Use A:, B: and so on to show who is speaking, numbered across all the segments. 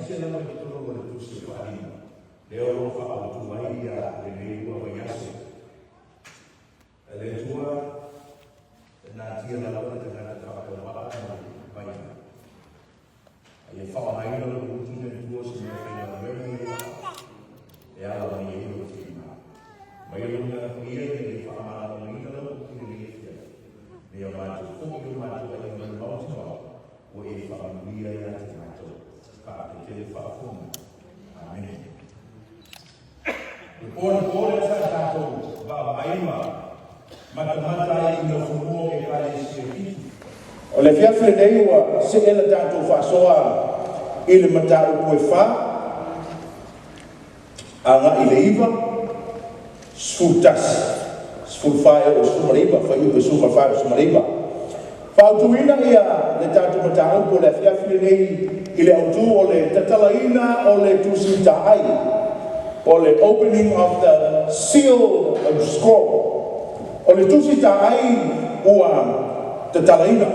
A: se la mai tolo o le tusi o alima. Leo lo fa autu mai ia le nei ua vaiaso. Le tua na tia la lava te ngana ka ka mala mai mai. Ai fa mai no lo tu ne tua se me fa na me e ala mai e o tima. Mai lo na ia ni fa ma mai no lo tu ni ia. Ne o ma tu ko ko ma tu ai ma no so. O e fa mia ia te mato. Fa te fa fu. Amen. Por essa data, va aima. Mata i no fumo e kale se. O le fia frenei wa se ela tanto fa soa i le mata o koe fa. Anga i le iwa. Sfutas. Sfulfai o sumariba. Fa i pe sumafai o sumariba. Fa utuina ia le tanto mata o ko le fia frenei i le autu o le tatalaina o le tusita ai. O le opening of the seal of scroll. O le tusi ta ai ua te talaina.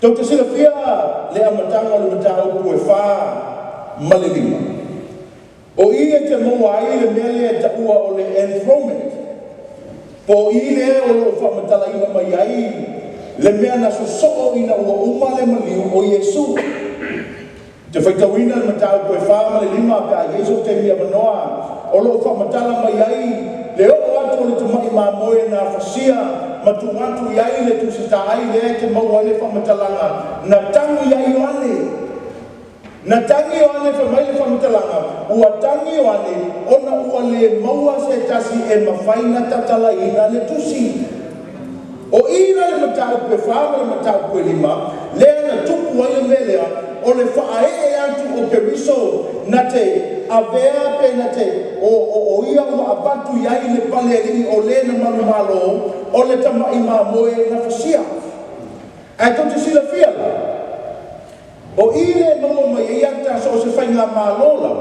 A: Tau te sila fia le amatanga o le matau kue wha malilima. O i e te mua ai le mele e ta ua o le enthronement. Po i le o lo wha matalaina mai ai le mea na so ina ua uma le maliu o Yesu. Te whaitawina le matau kue wha malilima ka Yesu te mia manoa o lo wha matala mai ai le o atu le tumai mamoe na fasia matungatu iai le tusita ai le te maua le whamatalanga na tangi iai o ane na tangi o ane whamai le whamatalanga ua tangi o ane ona ua le maua se tasi e mawhaina tatala ina le tusi o ina le matau pe whama le matau pe lima le na tupu ai le melea o le whae e atu o periso na te avea pe na te o ia ua abatu iai le pale alini o le na malumalo o le tamai mamoe na fasia. Ai tau te sila fia la. O i le maua mai e ata so se whainga malola.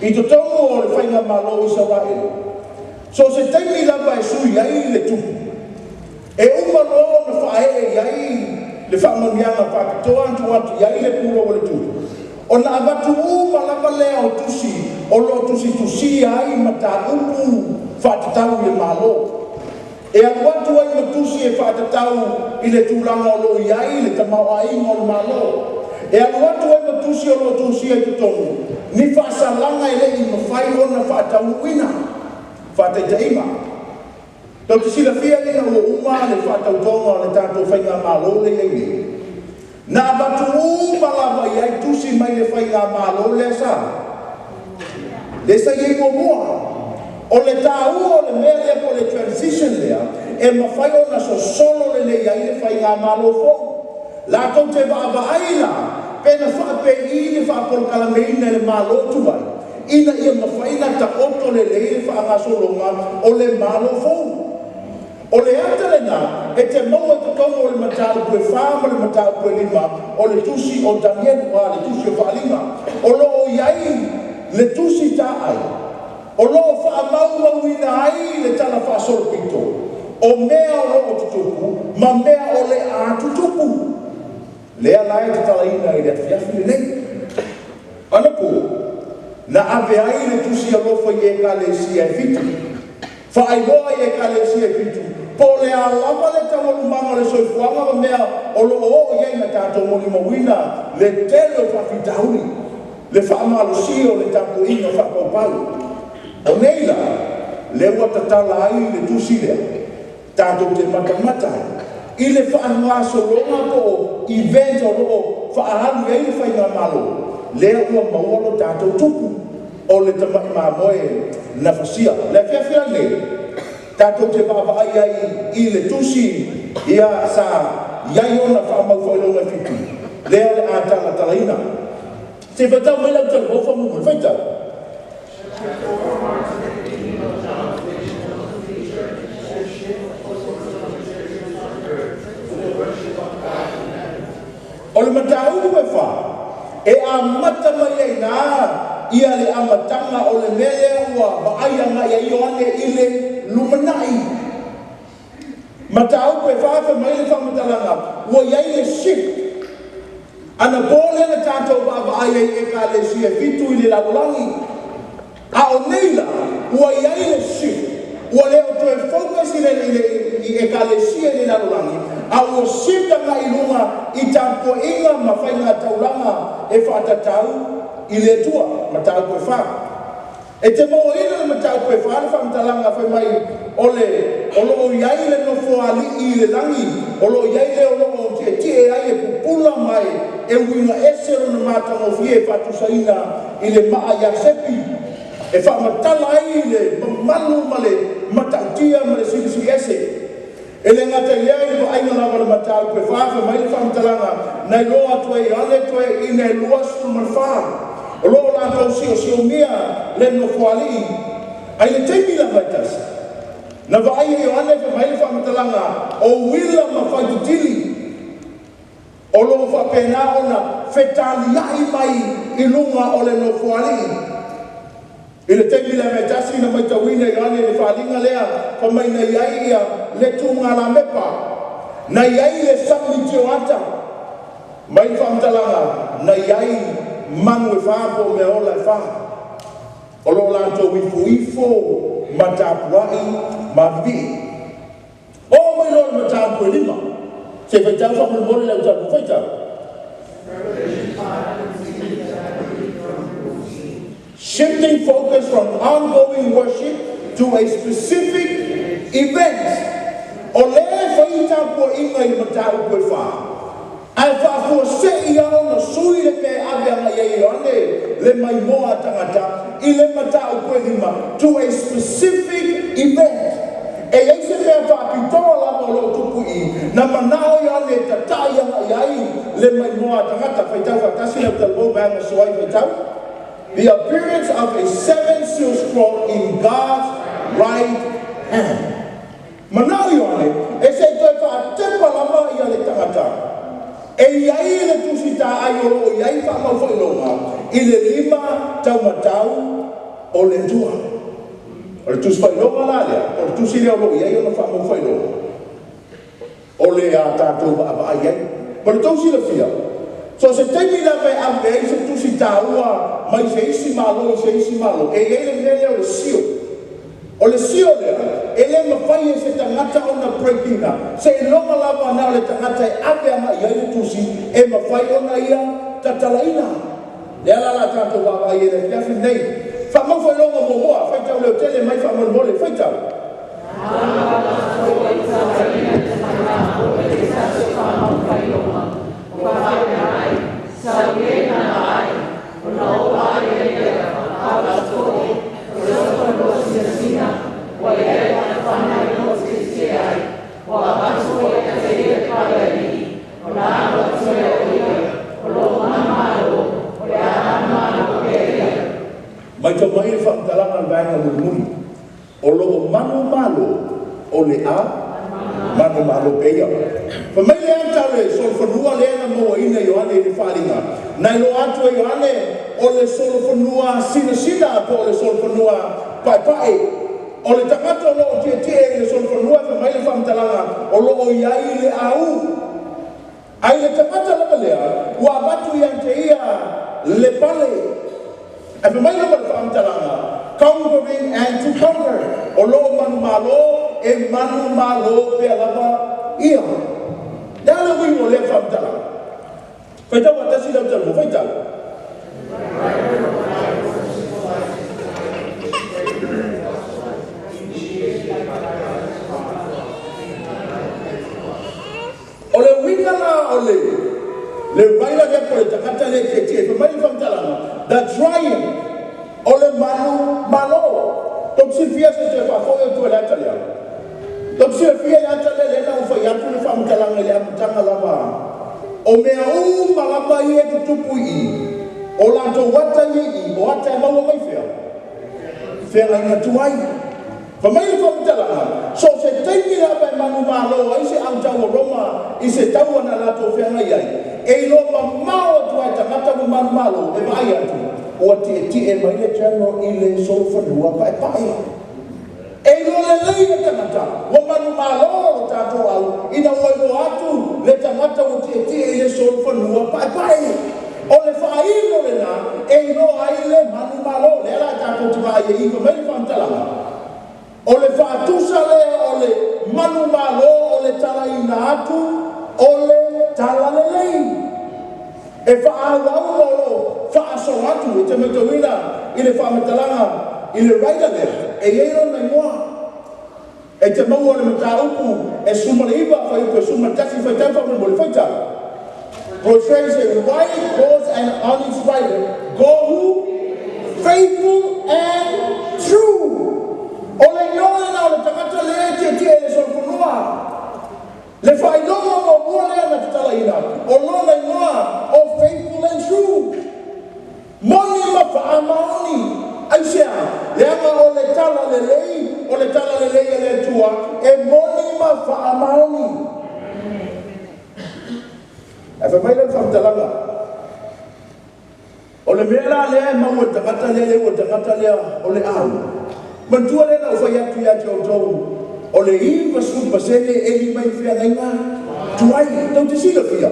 A: I to tongu o le whainga malo i Sawailu. So se teimi lava e sui iai le tupu. E umalo na whae iai le whamanianga whakatoa atu iai le puro o le tupu. O na abatu malama lea o tusi, o lo tusi ai mata upu whatatau le malo. E aluatu ai matusi e whatatau i le tūranga o lo iai le tamau ai o le malo. E aluatu ai matusi o lo tusi ai tutongu. Ni whaasalanga e le i mawhai o na whatatau wina. Whatataima. Tau te sila fia lina o uma le whatatau tonga o le tātou whainga malo le iai. Na batu malama iai tusi mai le whainga malo le sa. Le sa iei mua. O le tāu o le mea lea po le transition lea, e mawhai o na so solo le le iai le whainga malo fo. La tau te waaba aila, pena whaape i le whaapol kalameina le malo tuai. Ina ia mawhai na ta oto le le whaanga solonga o le malo fo. O le atalena, e te maua te tonga o le matau pue whama le matau pue lima, o le tusi o Daniel, le tusi o whaalima, o lo iai le tusi ta ai, o lo whaamau ina ai le tala whaasolo pito, o mea o lo tutupu, ma mea o le a tutupu. Lea lai te tala ina i le atiafi le nei. Anapu, na ave ai le tusi a lofa i e ka le si e fitu, whaailoa i e ka le si e fitu, po le a lava le tawalu manga le soifuanga wa mea o lo o iei na tātou moni mawina le tele o whawhitauri le whaamalo si o le tātou inga whakaupau. O neila, le ua tatala ai le tusi lea, tātou te matamata i le whaangaso longa po event o lo whaahalu ei le whainga malo, le ua maualo tātou tupu o le tamai mamoe na fasia. Le whiawhia ne, tātou te whaapa ai i le tusi ia sa iai ona whaamau whailonga whitu. Lea le ātala talaina. Se whaitau mai lau tala hofa mumu, whaitau. O le matau e wha, e a mata mai ei nā, ia le amatanga o le mele ua vaaianga ia ioane i le lumanai. Matau koe whaafa mai le whamatalanga, ua iai le shift. ana pole na tātou wa'awa'ai e ekalesia fitu i le laulangi. A o neila, ua iai le shift. Ua leo toe focus i ekalesia i le laulangi. A ua shifta nga i lunga i tāpua inga ma whainga taulanga e whaatatau i le tua ma tāu koe wha. E te mo ina ma tāu koe wha, le whamtalanga whai mai o iai le nofo ali i le langi, o iai le o te tie ai e pupula mai e winga esero na mātanga fie e whatusaina i le maa Iasepi. E whamatala ai le malu ma le matautia ma le sirisi ese. E le ngata iai le ainga lava le matau koe whaafa mai le whamtalanga nei loa toe i ale toe i nei lua suru man whaa. O loo lātou sio mia le no fuali ai le teimi la maitas. Na vai e ane fa mai le whamatalanga o wila ma whaitutili. O loo whapena ona whetali ai mai i lunga o le no fuali. I le teimi la maitas na maitawina i ane le whalinga lea fa mai na iai ia le tunga la mepa. Na iai le sami tio ata. Mai whamatalanga na iai manu e whaapo me ola e whaa. O lo lanto ifo matapuai mavi. O mai lo matapu lima. Se feitau fa mo le tau feitau. Shifting focus from ongoing worship to a specific event. O le feitau po inga i matapu e whaa. Ai whaafua se iau na sui le me awea iei ane le mai moa tangata i le matau koe lima to a specific event. E ei se mea whaapitoa lama lo tupu i na manao i ane tatai anga iai le mai moa tangata whaitau whaatasi na utalbo meanga soai whaitau. The appearance of a seven-seal scroll in God's right hand. Manao i ane e se toi whaatepa lama i ale tangata. E iai le tusita ai o iai whamau whailonga i le lima taumatau o le tua. O le tusi whailonga la lea, o le tusi leo lo iai o na whamau whailonga. O le a tātou wa iai. Ma le tusi le fia. So se teimi la mai a mea i se tusi tāua mai se isi malo, e iai le mea leo le sio. O le sio lea, e le mawhai e se tangata o na breakina. Se e longa lava na le tangata e ave ama iai le tusi, e mawhai o na ia tatalaina. Lea la tātou wawa i e le fiafi nei. Whamau whai longa momoa, whaitau leo tele mai whamau mole, whaitau. Mai tau mai whaamtalanga vaenga murumuri. O loo manu malo o le a manu malo peia. Pa mai le anta le solfanua lea na moa ina Ioane i le whalinga. Nai lo atu e Ioane o le solfanua sina po o le solfanua pai. O le tangata o loo tie le solfanua pa mai le whaamtalanga o loo iai le au. Ai le tangata lama lea ua batu i ante ia le pale. E pa mai lama le whaamtalanga conquering and to conquer. O loo manu malo e manu malo pe alama ia. Dala wingo le whaamtalanga. Whaitau atasi lau talo, whaitau. O le wingala o le waila le po le takata le ketie. Pa mai le whaamtalanga. The trying o le manu malo. Tom silfia se te whafoio tu e lata lea. Tom silfia i ata le lena ufa i atu le whaamtalanga le amutanga lava. O mea malama i e tutupu i. O lanto wata i o ata e maua mai whea. Whea ngai na tuai. Pa mai le whaamtalanga. So se teimi la pai manu malo ai se autau o Roma i se tau ana lato whea ngai ai. E ilo mamao tuai tangata mu manu malo e vai atu. O tie mai le general i le solfanua pai. E ilo le lei e tangata. O manu malo tato au. Ina oi mo atu le tangata o tie i le solfanua pai. e no aile manu malo le la tato tua ye i ko mai fantalanga o le fatusa le o le manu malo o le tala ina atu o le tala le lei e fa awa lo fa so atu e te metawina i le fa metalanga i le raida le e ye no na moa e te mau o le mataupu e suma le iwa fa i ko suma tasi fa tafa mo le faita portrays a white horse and on its rider go who faithful and true. Ole noa na ole takata le te le sorfunua. Le fai noa mo bole na tala ina. Ole noa o faithful and true. Moni ma fa amaoni. Aisha, le ama ole tala le lei le tua e moni ma fa amaoni. E fa mai le whamtalanga. O le mea lea mau o tangata lea o le au. Mantua lea o whai atu ia te o tau. O le iwa skupa sene e li mai whia ngainga. Tuai, tau te sila whia.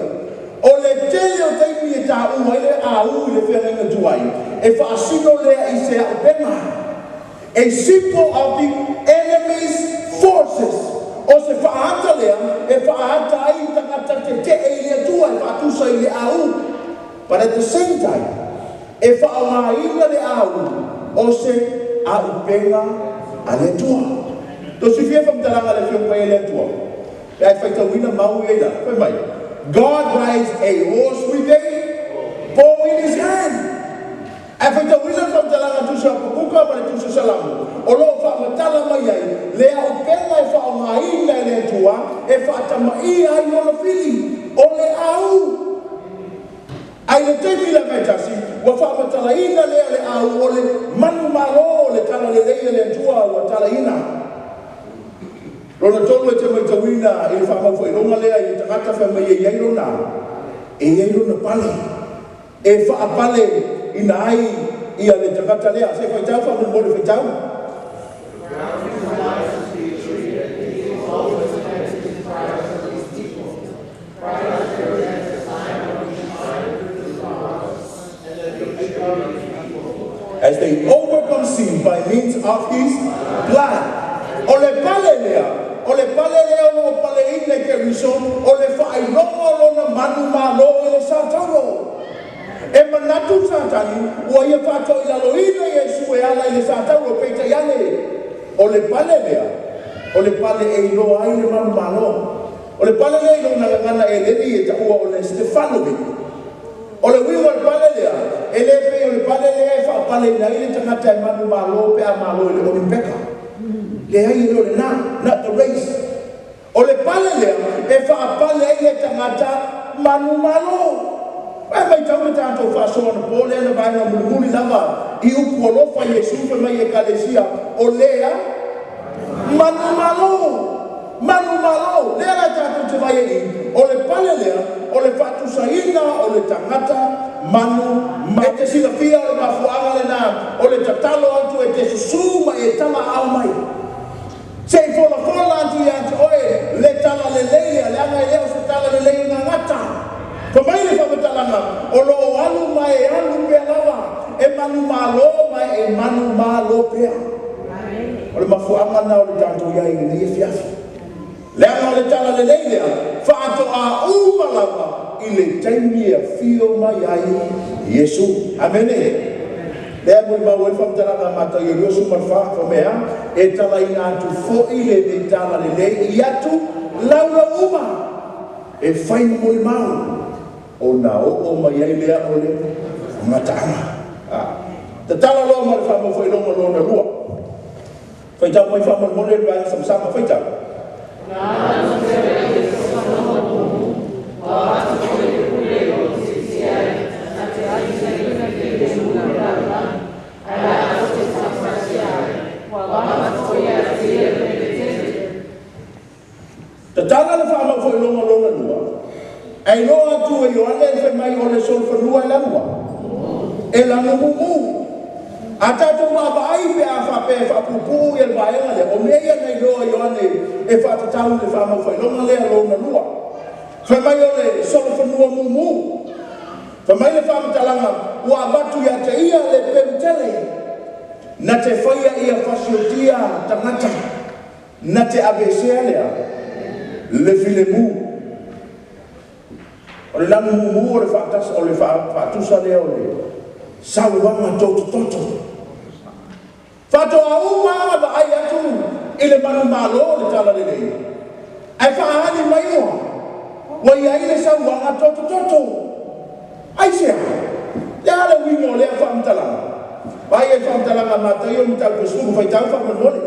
A: O le tele o taimi e tā ua le au le whia ngainga tuai. E wha asino lea i se au pema. A symbol of the enemy's forces. O se whaata lea, e whaata ai tangata te e lea tua e whaatusa i le au. But at the same time, e whaamaina le au, o se au penga a le tua. To si fia whamtalanga le whiumpa e le tua. E ai whaitawina mau e la, whai mai. God rides a horse with a bow in his hand. E whaitawina whamtalanga tusa pukuka ma le tusa salamu. O lo whaamatala mai ai, le au penga e whaamaina e le tua, e whaatamai ai ona fili, o le au. Ai le teimi la metasi, wa whaamatala ina lea le au, o le manu malo, le tala le leia le tua, wa tala ina. Rona tolu e te maitawina, e whaamau i ronga lea, i takata whamai e iei rona pale. E whaapale ina ai, ia le takata lea, se whaitau whaamau mole whaitau. As they overcome sin by means of his blood. Ole palelea o pale ine ke riso, ole whailonga lona manu malo ele sataro. E manatu satani, ua ia whato i lalo ina Yesu e ala i sataro peita iane. Ole pale e ilo ai le manu malo. Ole palelea ilo na ngana e leli e ta ua ole Stefanovic. Ole wiwa palelea, ele ole palelea e wha pale na ile tangata e manu malo pe a malo ele Olimpeka. Le ai ele not the race. Ole palelea e wha pale ile tangata manu malo. Ai mai tau me tātou whasoa na pōle ana vai na mulumuli lava i upu olofa Yesu pe mai e kalesia o lea manu malo. Lea la tātou te vai e i. Ole palelea, ole whatusaina, ole tangata, manu, e te silafia, ole mafuanga le nā, ole tatalo atu, e te susuma, e tala au mai. Se i fola atu i atu, oe, le tala le leia, le anga e leo se tala le leia ngā ngata. Ka mai le whamatalanga, o lo alu mai e alu pia lava, e manu malo mai e manu malo pia. Ole mafuanga na ole tātou iai ni e fiafi. Le anga le tala le leia, whaato a umalawa i le taimi a fio mai ai Yesu. Amene. Lea mui mau e whamtaranga mata i riosu marwhaka mea, e tala i atu fo i le tala le lei i atu laura uma. E whai mui mau. O na o mai ai lea o le matanga. Ta tala loa mara whama whai longa lona rua. Whaitau mai whama mone rai samsama whaitau. Ta tala le whaama fo i longa lua. Ai loa tu e Ioane e whai mai o le sol whanua e lanua. E langa mumu. A tātou wāpa ai pe a whape e whapupu e waenga le. O mea nei loa Ioane e whatatau le whaama fo i longa lea lona lua. Whai mai o le sol whanua mumu. Whai mai le whaama talanga ua watu ia te ia le peutele na te whaia ia whasiotia tangata na te abesea lea le filemu o le lanu mumu o le whaatasa o le whaatusa lea o le sauanga toto whatoa uma ba ai atu i le manu malo le tala le lei ai whaahani mai oa wa ia i le sauanga toto ai sea ia le wingo lea whaamtalanga vai e whaamtalanga matai o mtau pesuku whaitau whaamamole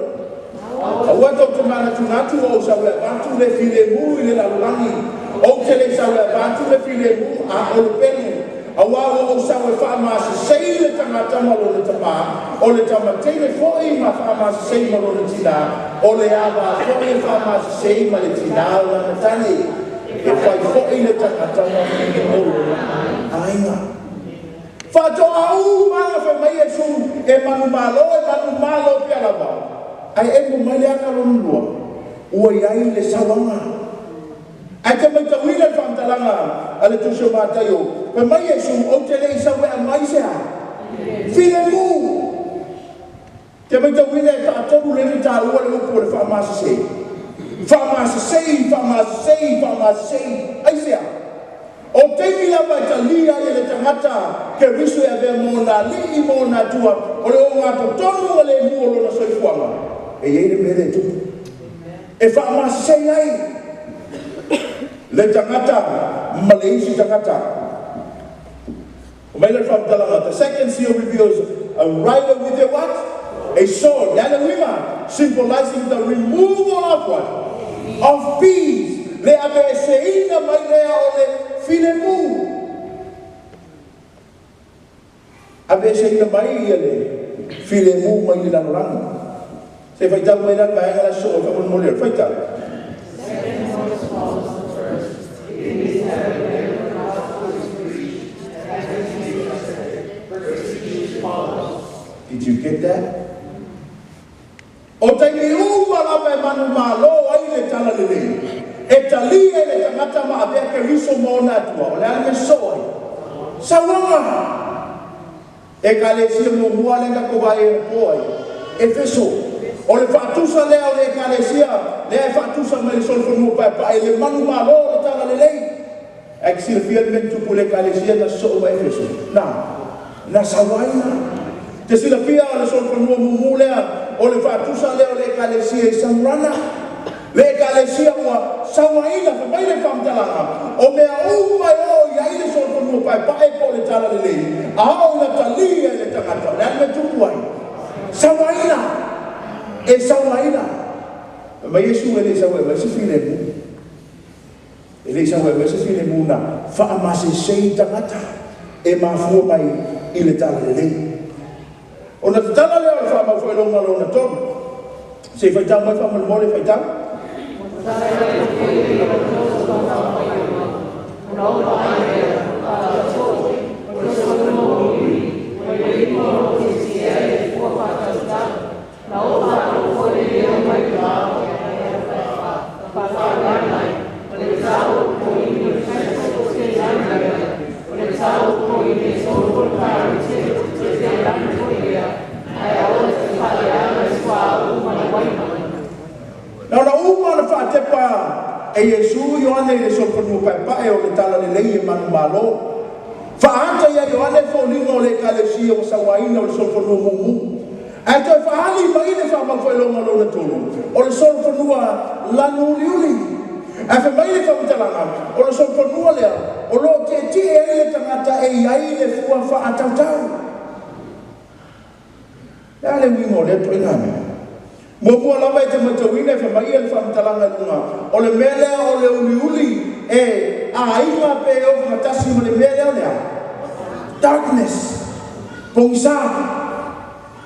A: aua tau te mana tunatu o sawe bantu le filemu i le lalulangi o te le sawe bantu le filemu a o le pene aua o sawe whaamasi le tangata malo le tapa o le tamatei le foi ma whaamasi malo le tina o le ava foi e whaamasi ma le tina o la matane e whai foi le tangata malo le ainga whatoa au mana whai mai e su e manu malo pia lava ai e mo mai aka lonu lua ua iai le sawanga ai te mai tawina le whaamtalanga a le tusio mātai o pe mai e su o te lei sawe a mai sea file mu te mai tawina e tātoru le ni tā ua le upo le whaamasi ai sea o teimi lava i talia i le tangata ke riso e avea mōna li mōna tua o le o ngā tonu o le mua lona soifuanga e iei le mele tupu e whaamasei ai le tangata ma le isi tangata o mai le whaamtalanga the second seal reveals a rider with a what? A sword le wima symbolizing the removal of what? Of peace le ave seina mai lea o le filemu ave seina mai ia le filemu mai le lanoranga se faitau mai la vaenga la so ka mon moler faitau Did you get that? O te mi uma la pe manu malo ai le tala le le e talia le tangata ma avea ke riso mona tua o le alme soai sawanga e ka le sia mo mua le ngako vai e poi e feso o le whaatusa lea o le ekalesia lea e whaatusa mai le solfonua pai le manu malo le tala le lei e kisi le fia men tupu le ekalesia na so o e feso na sawaina te sila fia o le solfonua mumu lea o le whaatusa lea o le ekalesia i samrana le ekalesia ua sawaina fa mai le whamtalanga o mea umai o iai le solfonua pai po le tala le lei a hao na talia le tangata le ame tupu ai sawaina e sawaina ma Yesu ele sawa ma se filemu ele sawa ma se filemu na fa amase sei tangata e ma fu mai ile tala le ona tala le fa ma foi lo malo na to se fa tama fa ma mo le fa tama na uma na whaatepa e Yesu Ioane le soponu pai o le tala le lei e manu malo whaata ia Ioane fōlinga o le kalesia o sawaina o le soponu mumu e te whaali mai le whamawhailonga lo na tolu o le soponu lanu liuli e wha mai le whamtalanga o le soponu lea o lo te e le tangata e iai le fua whaatautau lea le wingo le toingame Mua lava e te matawina e whamai e le whamtalanga lunga. O le mele o le uli e a inga pe o whamatasi ma le mele o lea. Darkness. Pongisa.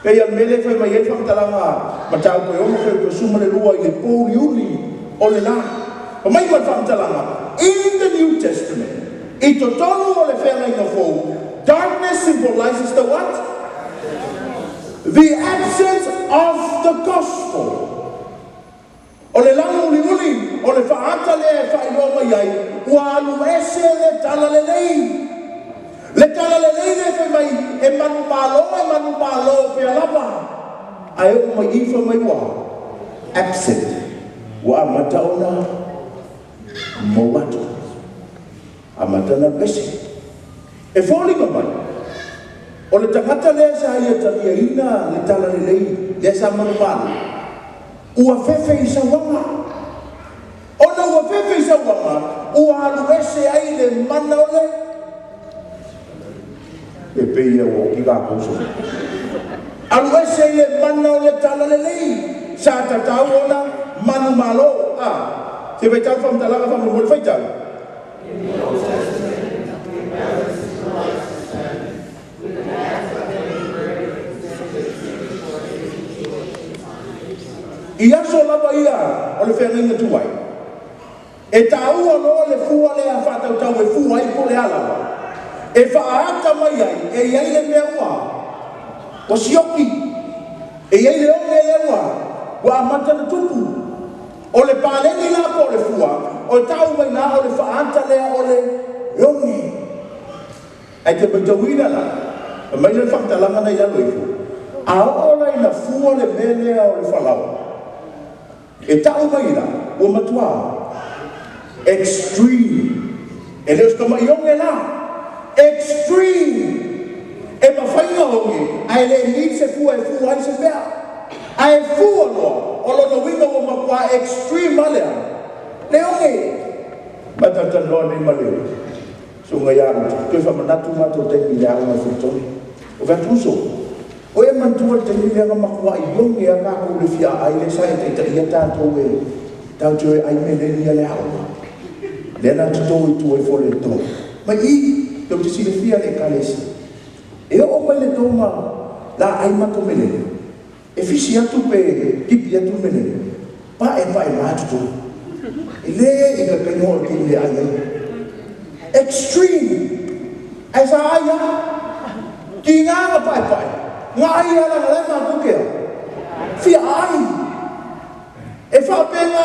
A: Pe ia mele whamai e whamtalanga matau pe o mwhe pe suma le lua i le pōri uli o le la. Whamai ma whamtalanga. In the New Testament, i totonu o le whenga inga fōu, darkness symbolizes the what? The absence of the gospel. O le langa uli, o le whaata le e whainoma iai, ua alu ese le tala le lei. Le tala tale leile fe mai e manu malo pe lava. Ai o mai ifa mai wa absent wa mataona mo watu amatana besi e foli mai o le tangata lea sa ia talia ina le tala le lei lea sa manu malo ua fefe isa wanga ona ua fefe isa wanga ua alu ese ai le mana ole e peia o ki ka kuso alu ese ai le mana ole tala le lei sa tatau ona manu malo se vai tau fam talaga fam mo fai tau ia so lava ia o le whenga tuai e tau alo le fua le a whatau tau e fua i po le alawa e whaata mai ai e iai le mea ua o sioki e iai le onge le ua wa amata na tupu o le pālengi la po le fua o tau mai na o le whaata lea o le onge ai te paitawina la mai le whaktalanga na ialo i fu a ola i na fua le melea o le whalau e tau mai la o matua extreme e leos kama ionge la extreme e mawhainga honge ai le ni se fua e fua ai se mea ai fua loa o lono winga o makua extreme alea le honge matatan loa ni maleo so ngai aru koe whamanatu mato te milea o mawhutoni o vatuso o e mantua te milea makua i honge a kako le fia ai le sai te ia tātou e tau tue ai meleni a le haua le ana tutou i tu e fole to mai i tau te sile fia le kalesi e o mai le toma la ai mato meleni e fisi atu pe kipi atu meleni pa e matu e le i ka penua ki le ai extreme ai sa aia ki nganga pa ngā ai ala ngā ma kukea fia ai e whapenga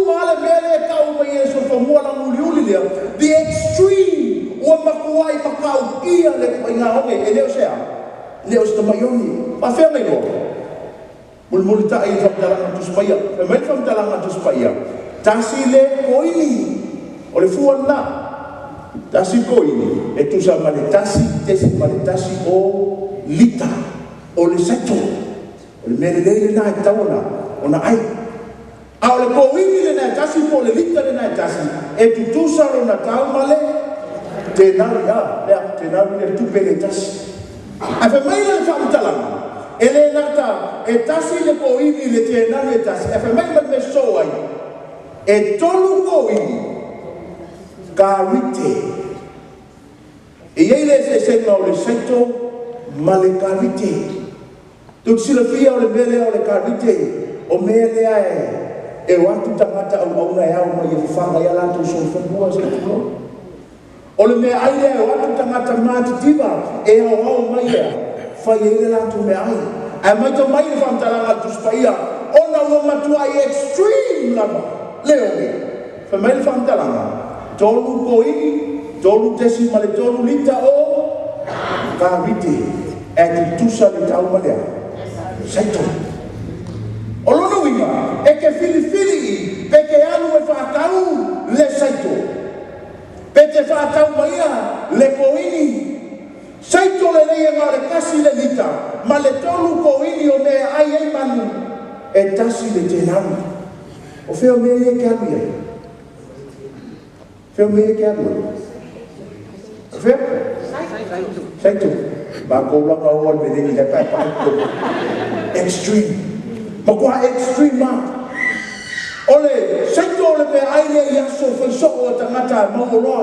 A: male mele kau mai e so whamua la uli lea the extreme ua makuai makau kia le kai ngā honge e leo sea leo sta maioni pa whea mai roa mulmuli ta ai whamtalanga tuspaya e mai whamtalanga tuspaya tasi le koini o le fuana tasi koini e tusa male tasi tesi male tasi o lita o le seto o le mele leile na e tauna ona ai a o le koini le na tasi po le lita le na tasi e tutusa lo na tau male te nari te nari le tupe le tasi a fe mai le whamtalanga e le nata e tasi le koini le te nari le tasi a fe mai me so ai e tolu koini karite e iei le se o le seto ma le karite tu sila fia o le mele o le karite o mele ai e watu tangata au na ya o mai fanga ya lanto so fangua se tulo o le me ai e watu tangata mati diva e au mai ya fa ye lanto me ai ai mai to mai famtalanga tu spaia ona o matua extreme lava leone fa mai famtalanga tolu koi tolu tesi male tolu lita o karite e tusa le tau malea seto o lono winga e ke fili pe ke alu e whaatau le seto pe te whaatau maia le koini seto le leia ngā le kasi le lita ma le tolu koini o me ai manu e tasi le tenanu o wheo mea e ke alu e wheo mea e ke alu e wheo seto ba ko la ka o le ni le pa extreme ma kwa extreme ma ole seto le pe ai le ya so fa so o tangata ma o lo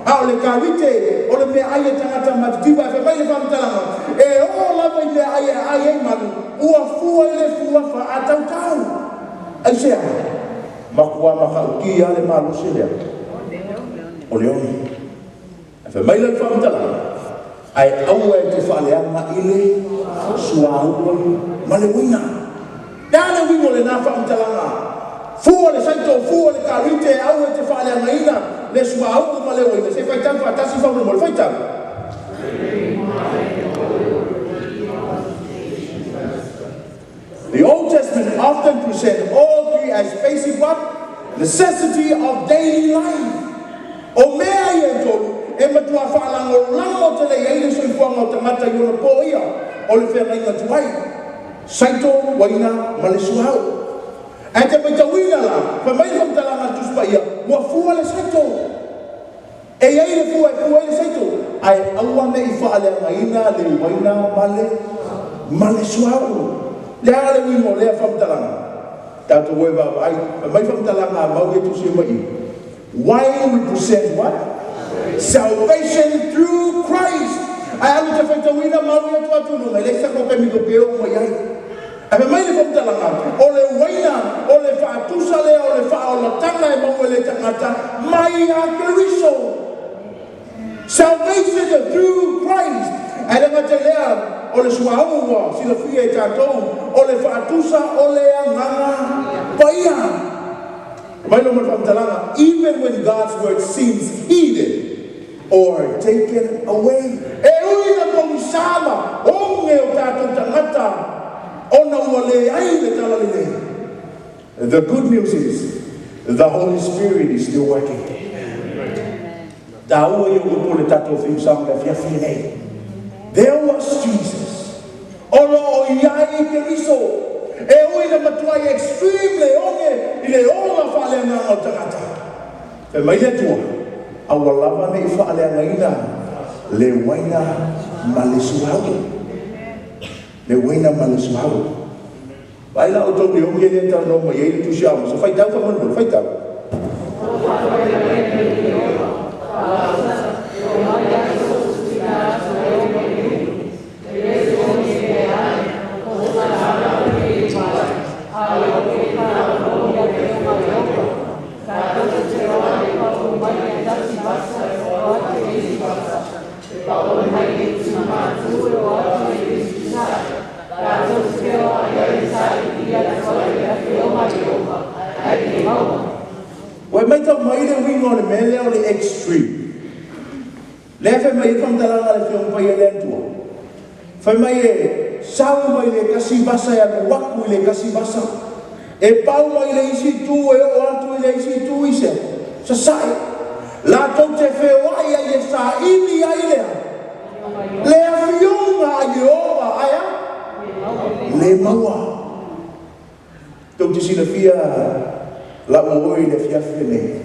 A: a ole ka vite ole me ai tangata ma ti ba fa mai le fa mtala e o la mai le ai ma u fu fa atau ai se ma kwa ma ka ki ale ma lo se le ole oni fa mai le fa mtala ai au e te whaleanga ile suaua ma le wina dana wingo le nā whaamtalanga fua le saito fua le karite au e te whaleanga ina le suaua ma le wina se whaitan whaatasi whauna mo le whaitan necessity of daily life. O mea ia tolu, e matua whaalango lango te lei eile soi fuanga o tangata i ona po ia, o le whenga inga tuai. Saito waina malesuhau. E te maitawina la, pa mai whamtalanga tuspa ia, ua fua le saito. E iei le fua le saito. Ai aua me I whaale ngaina le waina malesuhau. Lea le wimo lea whamtalanga. Tato weva ai, pa mai whamtalanga mau e tusi mai. Why we present what? Salvation through Christ. Ai alu te whaitawina mau e tuatunu, mai le sako pe miko peo mai ai. Ai mai le whamtalanga, o le waina, o le whaatusa lea, o le whaolatanga e mau e le tangata, mai a Keriso. Salvation through Christ. Ai le ngata lea, o le suaua, sila fia e tātou, o le whaatusa, o le anganga, paia. Even when God's word seems hidden or taken away. The good news is the Holy Spirit is still working. There was Jesus. E oina matuai extremely onge I le ola whaaleanga o tangata. Pe mai le tua, awa lava me I whaaleanga ina le waina malesuhau. Le waina malesuhau. Vai la o tau le onge le tau no mai e tu siamo. So fai tau ka manu, fai tau. Wai mai tau mai le wingo le mele o le extreme. Le fai mai whamtalanga le whiong pai e le antua. Fai mai e sau mai le kasi basa e ane waku I le kasi basa. E pau mai le isi tu e o atu I le isi tu ise. Sa sai. La tau te whewai ai e sa ini ai lea. Le a whionga ai oa aia. Le maua. Tau te sina fia la oi le fia nei.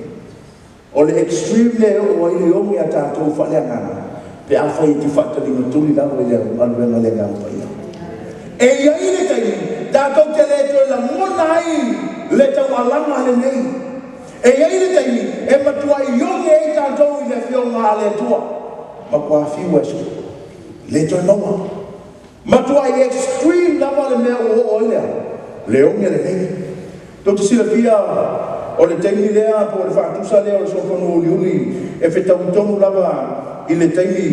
A: O le extreme le o ai le ongi a tātou whaleangana. Pe a whai ti whatalinga tuli la o le anuenga le ngāu pai. E iai le taimi, tātou te le toi la mona ai le tau alanga le nei. E iai le taimi, e matua I ongi e tātou I le whionga le tua. Ma kua whiu esu, le toi maua. Matua I extreme lama le mea o lea. Le ongi le nei. Tau te sila fia o le taimi lea po le whaatusa lea o le sofano o liuli e whetau tongu lava I le taimi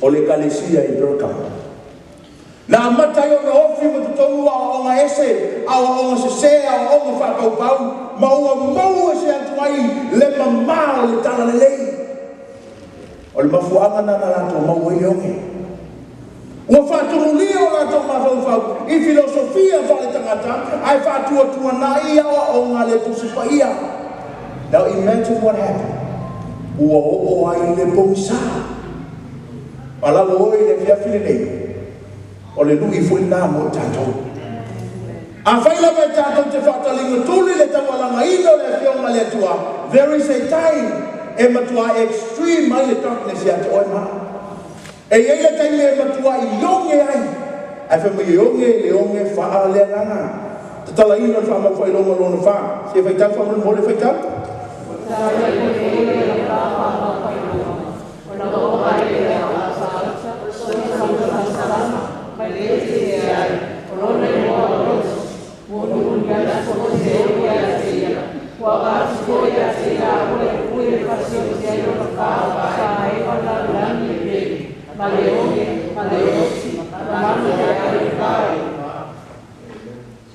A: o le kalesia I Berkam. Nā matai o le ofi ma tu tongu a o ngā ese, a o ngā sese, a o ngā whakau ma ua mau e se atu ai le mamā o le tala le lei. O le mafuanga nana lato mau e leonge. Ua whātumulia o lato mawhau I filosofia whale tangata, ai whātua nā ia o ngā le tusipa ia. Now imagine what happened. Ua o ai le pomisa. Malalo o I le whiawhine nei. O le nui fui nā mo tātou. A whaila mai tātou te whatalinga tūli le tawalanga ino le whionga le tua. There is a time e matua extreme mai le darkness ia te oi maa. E iei le taime e matua I yonge ai. Ai whama I yonge le onge wha le nganga. Te tala ino wha ma whai longa lona wha. Se whai tau wha mo le whai tau?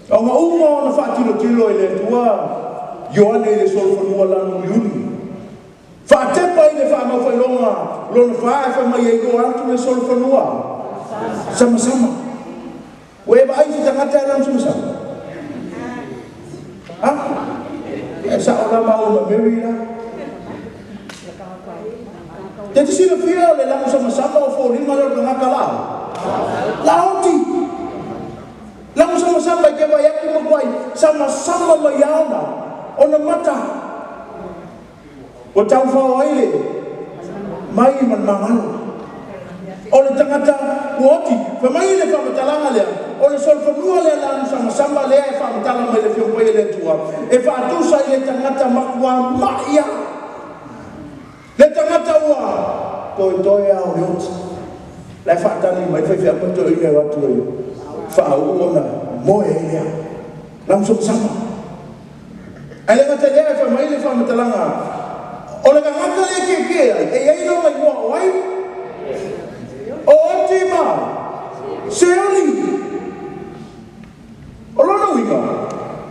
A: O ngā uma o na whaatilo I le tua, Ioane I le solwhanua lanu liuni. Whaatepa I le whaamawhailonga, lona whae whamai e go atu le solwhanua. Sama-sama. Ue eba aisi tangata e lanu sama-sama. Ha? sa ora mau Mary la. Jadi sila fia le lang sama-sama o fo lima lo ngakala. Lauti. Lang sama-sama ke ba yaki magway sama-sama mayaona ona mata. O tau fa ile. Mai man mangan. Ole tangata woti, fa mai le fa matalanga le. Ole sol fa nua le lang sama-sama le fa matalanga le fio le tua. E fa tu sa ile tangata makwa maya. Le tangata wa toi a o yot. La fa tali mai fa fa to ile wa tu. Fa o na mo ele. Lang sama. Ale ngata le fa mai le fa matalanga. Ole ka ngata le ke e ai no mai mo wai. O tima. Seoli. Olona winga.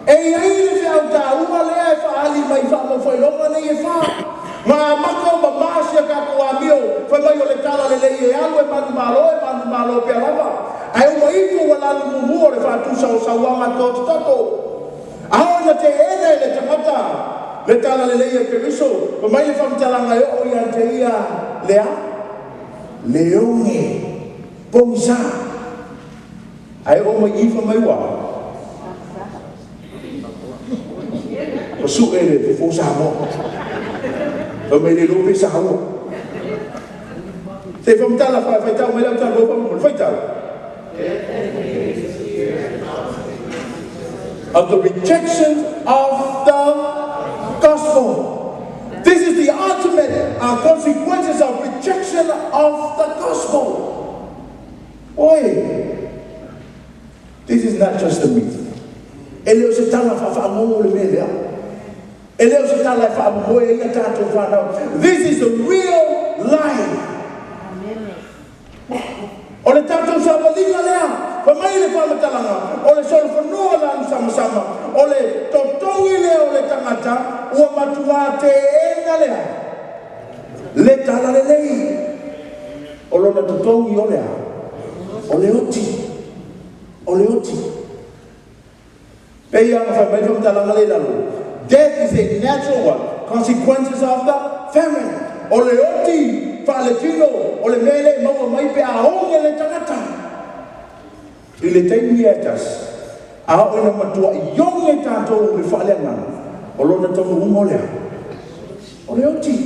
A: E ai le fa ta uma le fa ali mai fa mo foi longa ne fa. Ma mako mamasya ka ko amio fa mai ole tala le e alwe manu malo pe lava. Ai o mai ko wala lu mu le fa tu sa wanga to toto. Ahona te ene le tamata. Le tala le e ke riso. Fa mai fa mtalanga yo o ya te ia lea. Leonge. Pomisa. Ai o mai fa mai wa. O su ele fo sa mo. Fa mai le lupe sa ho. Se fa mtala fa tau mai la tau fa mo fa tau. Of the rejection of the gospel. This is the ultimate consequences of rejection of the gospel. Oi, this is not just a myth. Ele se tala fa mo le mele. Ele se tala fa mo e ya tanto fa na. This is the real life. Ole tanto sa balinga lea. Fa mai le fa matalanga. Ole sol fa no la sama-sama. Ole totongi le ole tangata o matua te enga lea. Le tala le lei. Ole na totongi ole a. Ole oti. Ole oti. Pe yang fa mai fa matalanga le lalu. Death is a natural one. Consequences of the famine. Ole oti faletino, ole mele mau mai pe a honge le tangata. Ile taimi etas. A ona matua yonge tato le falenga. Olona tamu umolea. Ole oti.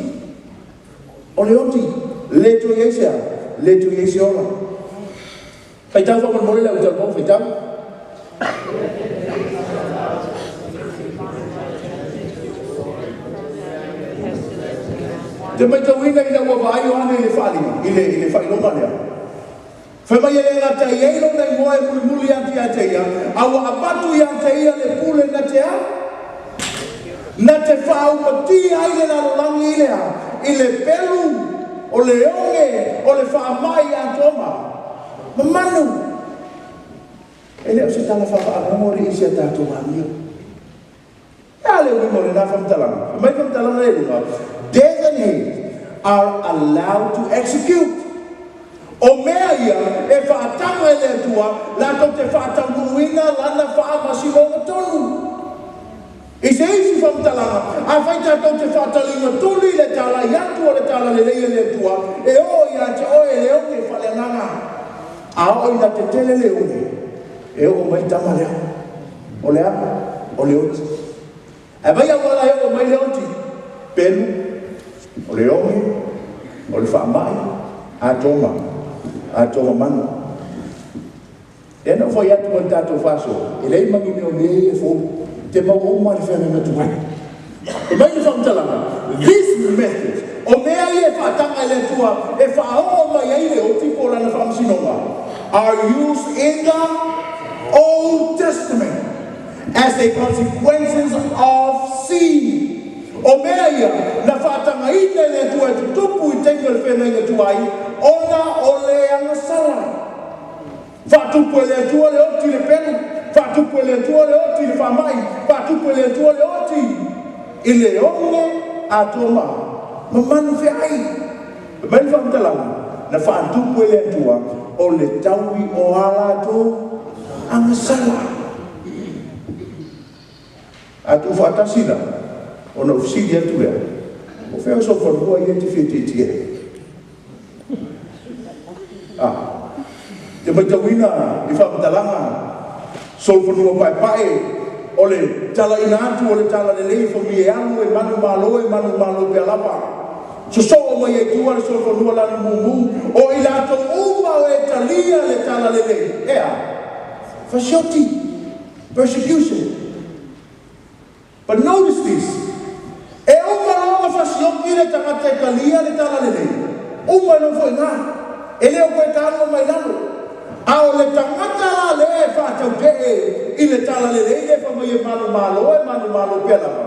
A: Ole oti. Leto yesia. Leto yesiola. Faitau fa mole la uta mo faitau. Te mai tau inga ina ua vai o ane ile whali, ile whai longa lea. Whai mai ele ngā tei ei longa i moe muli anti a teia, awa apatu i a teia le pule na te a. Na te whau pati aile na rolangi ilea, ile pelu, o le onge, o le wha mai a toma. Mamanu. Ele o se tala wha amore isi a tātou amio. Ale o mo le na whamtalanga. Mai whamtalanga e lunga. Designated are allowed to execute. O mea ia e whaatanga e le tua, lato te whaatanguina lana whaamasinonga tonu. I se isi whamtalanga, a whai tātou te whaatalinga tuli le tala iatu o le tala le leia le tua, e o ia te o e leo ke whalenanga. A o ina te tele leone, e o mai tama leo. O lea, o leoti. E vai a wala e o mai leoti, pelu, o le onge, o le whaamai, a toma manu. E no foi atu o tātou whaso, e lei mangi meo le e fo, te mau o mari whena na tuai. E mai le whamtalanga, this method, o mea i e whaatanga le tua, e whaao mai eile o tipo lana whaamsinonga, are used in the Old Testament as a consequences of sin. O mea ia, na whaatanga ina le tua te tupu i tenga le whenenga tuai, ona o le anga sala. Whatupu le tua le oti le penu, whatupu le tua le oti le whamai, whatupu le tua le oti i le onge a toma. Mamanu whiai. Mani whamtalanga, na whatupu le tua o le taui o ala to anga sala. Atu whatasina. ona ofisili atu ea. O whea so whanua i ati whietitia. Te maitawina i whamatalanga so whanua pai o le tala ina atu o le tala lelei whamie anu e manu malo pe alapa. So o mai e tua le so whanua lani mumu o i lato uma o e talia le tala lelei. Ea, whasioti, persecution. But notice this. E uma longa whasioti le tangata e talia le tala lelei. Uma no foi ngā. E leo koe tāno mai nano. A o le tangata la le e whātau te i le tala lelei le whamai e manu malo pe alapa.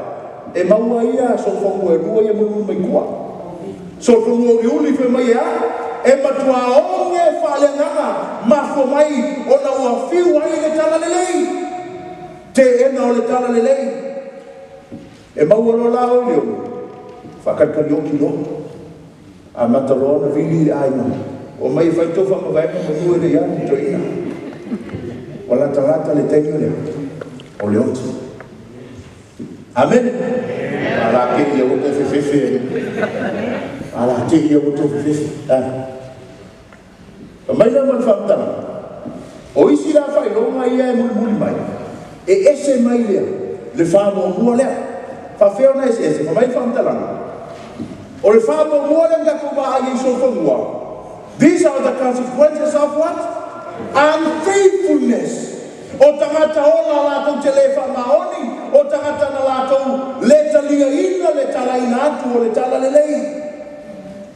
A: E maua ia so whangu e rua ia munu mai kua. So whangu o riuli whamai e a. E matua onge whale nganga mafo mai o na ua whiu ai le tala lelei. Te ena o le tala lelei. E maua lo la o leo. Whakakari o ki lo. A mataloa na vili le aina. O mai whaitofa ma vaima ma nue le iani to ina. O la tarata le tengi lea. O le oti. Amen. Ala ke ia o te whewhewe. Ala te ia o te whewhewe. Pa mai na man whamtana. O isi la whailonga ia e muli mai. E ese mai lea. Le whamo mua lea. Whawheo na ese. Pa mai whamtana. O le whamo mua lea nga kuma ai so whamua. These are the consequences of what? Unfaithfulness. O tangata ola lātou te le whamaoni. O tangata na lātou le talia ina, le tala ina atu, o le tala le lei.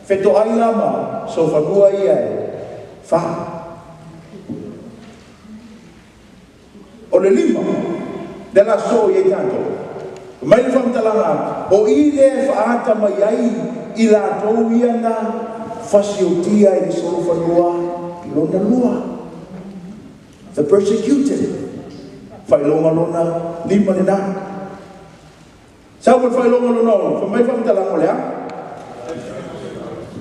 A: Wheto ai lama, so whanua ia e. Wha. O le lima, le la so i e tātou. Mai le whamtalanga, o i le whaata mai ai, i lātou ia na fasiotia e solo whanua i lona lua. The persecuted. Whailonga lona lima le nā. Sao pe whailonga lona o, whamai whamtalanga lea.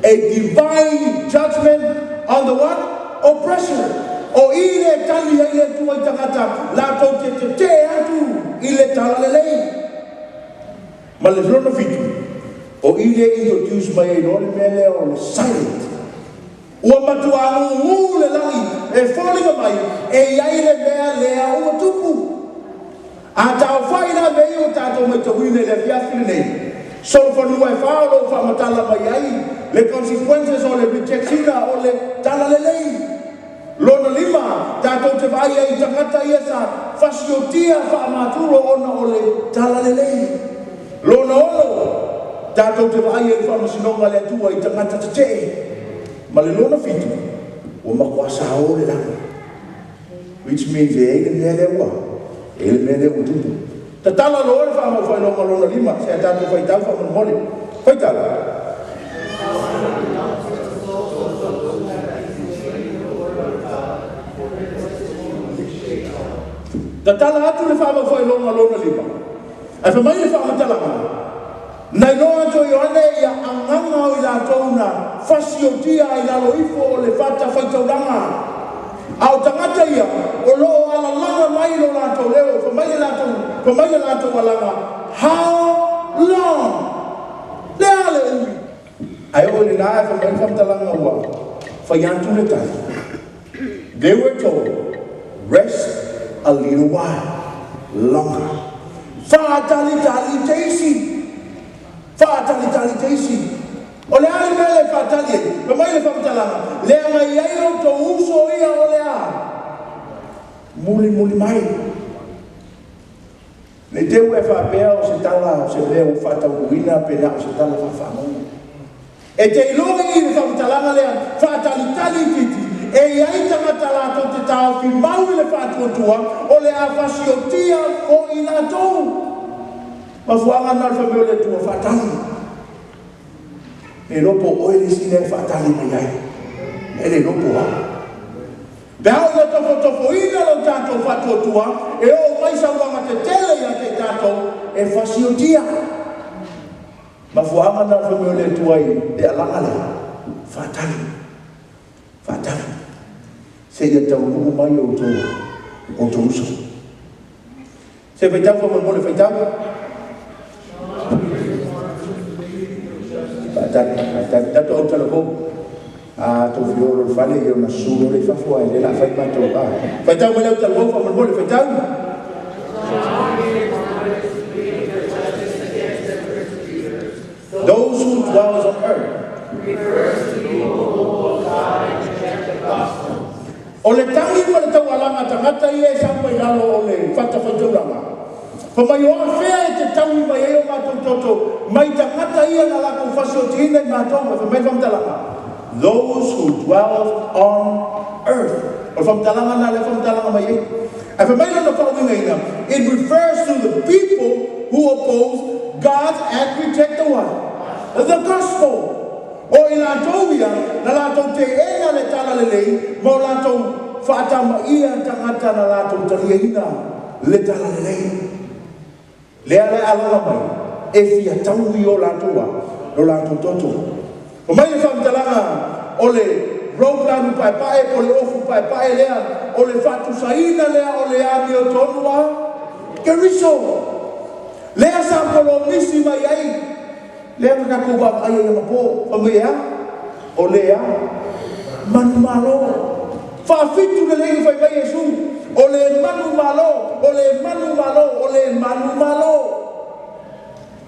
A: A divine judgment on the what? Oppressor. O i le tali ai le tua i tangata, lātou te atu i le tala lelei. Ma le lona fitu. O i le introduce mai e nore mele o le silent. Ua matua ngu le langi, e wholinga mai, e iai le mea lea ua tupu. A tau whaina mei o tātou mai tawine le fiafine nei. So whanua e whaolo whamatala mai ai, le consequences o le rejectina o le tala lelei. Lona lima, tātou te vai ai tangata ia sa whasiotia whamaturo ona o le tala lelei. Lona ono, tātou te vai e whamasinonga le atua i tangata te te. Ma le lona fitu, o makuasa o le langa. Which means e ele mea le ua, ele mea le ua tupu. Ta tala loa le whailonga lona lima, se a tātou whaitau whamanmole. Whaitala. Ta tala atu le whailonga lona lima. Ai whamai le whamatalanga. Nai noa to i ane ia anganga o i la tauna fasiotia i la loifo o le fata whaitauranga. Au tangata ia, o loo ala langa mai lo la tau leo, whamai la tau alanga. How long? Le ale ui. Ai o le nae whamai whamtalanga ua, whaiantu le tai. They were told, rest a little while longer. Whaatali teisi. Whaatali teisi. O le ai mele whaatali e. Pa mai le whamtalanga. Lea mai eiro to uso ia o lea. Muli mai. Le teu e whapea o se tala o se leo whatau uina pena o se tala whawhangonga. E te ilongi i le whamtalanga lea whaatali titi. E iai tangata lātou te tāo fi mau i le whātuatua o le a whasiotia o i lātou. Ma fuanga na whameo le tua whatali. E lopo oele sine whatali mai ai. E le lopo ha. Pea o le tofo ina lo tātou whātuatua e o maisa wanga te tele ia te tātou e whasiotia. Ma fuanga na whameo le tua i le alanga le whatali. Whatali. Se ia tau nuku mai o tō uso. Se whaitau whamamole whaitau. Tato au telefon. To violo fale yo na sulo le fa foi le la fa mato ba. Fa tau mo le telefon fa mo le fa tau. Those who dwell on earth refers to people of God and reject the gospel. Ole tangi mo le tau alanga tangata ia sampa i lalo ole fata faturanga. Pamai o afea te tau i mai eo mato toto mai tangata ia na lako fasio tina i mato ma mai famtalanga. Those who dwell on earth. O famtalanga na le famtalanga mai e. And for many of the following it refers to the people who oppose God and reject the what? The gospel. O ilatovia na lato te ena le tala le lei mo lato fatama ia tangata na lato taliaina le tala le lei. Le ale ala mai e fia taui o latoa lo lato toto. O mai le famtalanga o le roadline pai pai o le ofu pai pai lea o le fatu saina lea o le ami o tonua keriso lea sa polo misi mai ai lea ka kuba ai ma po o mea o lea manu malo fa fitu le lei fai mai Yesu o le manu malo o le manu malo o le manu malo.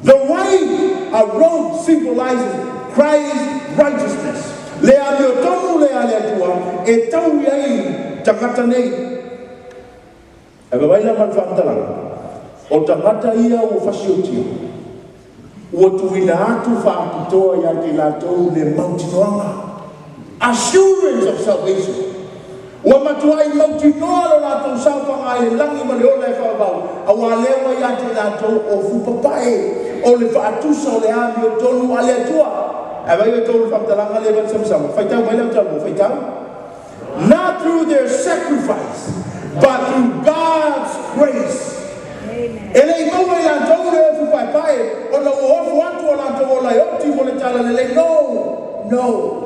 A: The white robe symbolizes Christ's righteousness. Le amio tonu le ale atua e tau iai tangata nei. E wawaila manwhantaranga. O tangata ia o fasiotia. Ua tuina atu whaapitoa ia te latou le mautinoanga. Assurance of salvation. Ua matuai mautinoa lo latou sauwhanga e langi ma le ola e whaabau. Awa lewa ia te latou o fupapae. O le whaatusa o le amio tonu ale atua. Not through their sacrifice, but through God's grace. No.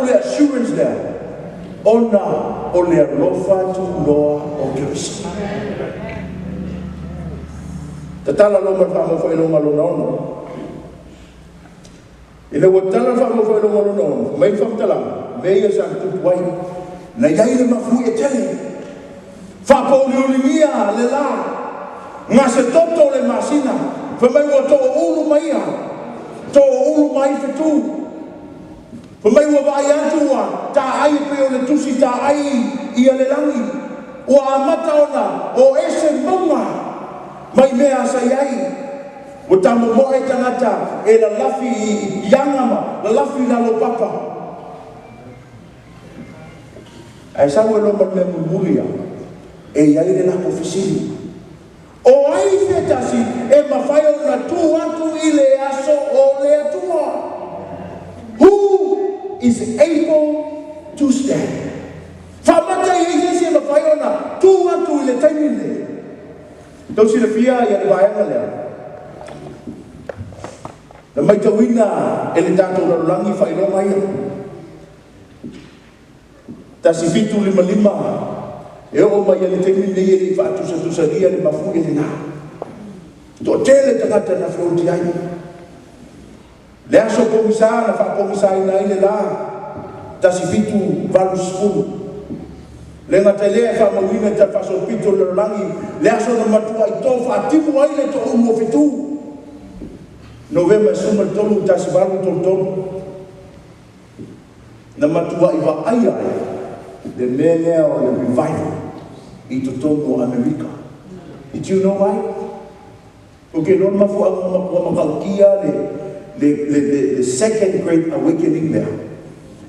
A: Assurance there. Ona ole lofa tu loa o Cristo. Tatala lo ma fa lo malo. Ina watala fa mo fa lo no mai fa tala veia sa tu wai na yai le mafu e tele fa po lulia le la nga se toto le masina fa mai wo to ulu mai to ulu mai fitu fa mai wo vai atu wa ta ai pe o le tusi ta ai ia le langi o amata ona o ese mama mai mea sa yai. O tamo mo e tangata e la lafi yangama, la lafi la lo papa. Ai sa wo lo me mulia e yai le la ofisini. O ai fetasi e mafai na tu atu ile aso o le atua. Who is able to stand? Famata e se mafai na tu atu ile taimile. Então se le fia ia le vai ngale. Na mai tawina e le tatou lalulangi whailonga ia. Tasi fitu lima e o mai le temi nei e le whaatusa-tusaria le mafu e le nā. Tō tele tangata na whioti ai. Le aso pomisa na whaapomisa ina i le la. Tasi fitu valu sifuru. Le ngata lea whaamawina ta whasopito le lalulangi. Le aso na matua i tō whaatimu ai le tō umo fitu. November suma tolu tasi baru tolu na matua i wa ai le mele o le revival i totono Amerika. Did you know why? Okay, non mafu ang makaukia the second great awakening there.